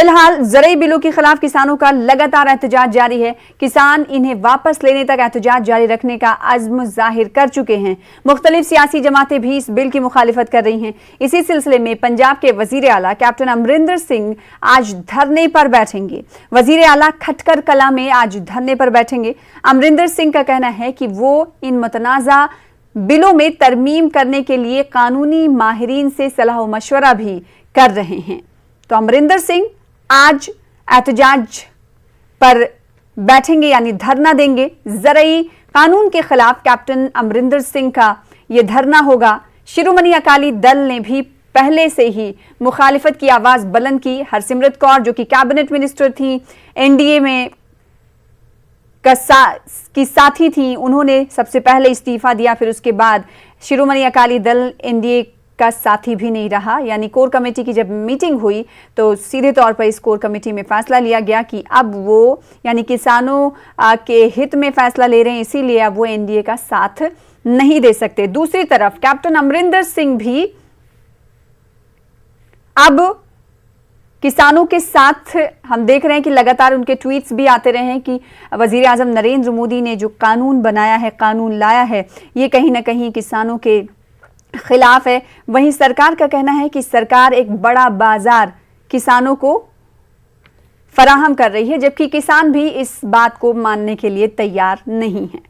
फिलहाल ज़रूरी बिलों के खिलाफ किसानों का लगातार एहतजाज जारी है। किसान इन्हें वापस लेने तक एहतजाज जारी रखने का अज़्म जाहिर कर चुके हैं। मुख्तलिफ सियासी जमातें भी इस बिल की मुखालिफत कर रही हैं। इसी सिलसिले में पंजाब के वजीर आला कैप्टन अमरिंदर सिंह आज धरने पर बैठेंगे। वजीर आला खटकर कला में आज धरने पर बैठेंगे। अमरिंदर सिंह का कहना है कि वो इन मुतनाज़ा बिलों में तरमीम करने के लिए कानूनी माहिरीन से सलाह व मशवरा भी कर रहे हैं। तो अमरिंदर सिंह आज एहतजाज पर बैठेंगे, यानी धरना देंगे। ज़रूरी कानून के खिलाफ कैप्टन अमरिंदर सिंह का यह धरना होगा। शिरोमणि अकाली दल ने भी पहले से ही मुखालिफत की आवाज बुलंद की। हरसिमरत कौर जो कि कैबिनेट मिनिस्टर थी, एनडीए में की साथी थी, उन्होंने सबसे पहले इस्तीफा दिया। फिर उसके बाद शिरोमणि अकाली दल एनडीए का साथी भी नहीं रहा। यानी कोर कमेटी की जब मीटिंग हुई तो सीधे तौर पर इस कोर कमेटी में फैसला लिया गया कि अब वो यानी किसानों के हित में फैसला ले रहे हैं, इसीलिए अब वो एनडीए का साथ नहीं दे सकते। दूसरी तरफ कैप्टन अमरिंदर सिंह भी अब किसानों के साथ, हम देख रहे हैं कि लगातार उनके ट्वीट्स भी आते रहे हैं कि वजीर आजम नरेंद्र मोदी ने जो कानून बनाया है, कानून लाया है, ये कहीं ना कहीं किसानों के खिलाफ है। वहीं सरकार का कहना है कि सरकार एक बड़ा बाजार किसानों को फराहम कर रही है, जबकि किसान भी इस बात को मानने के लिए तैयार नहीं है।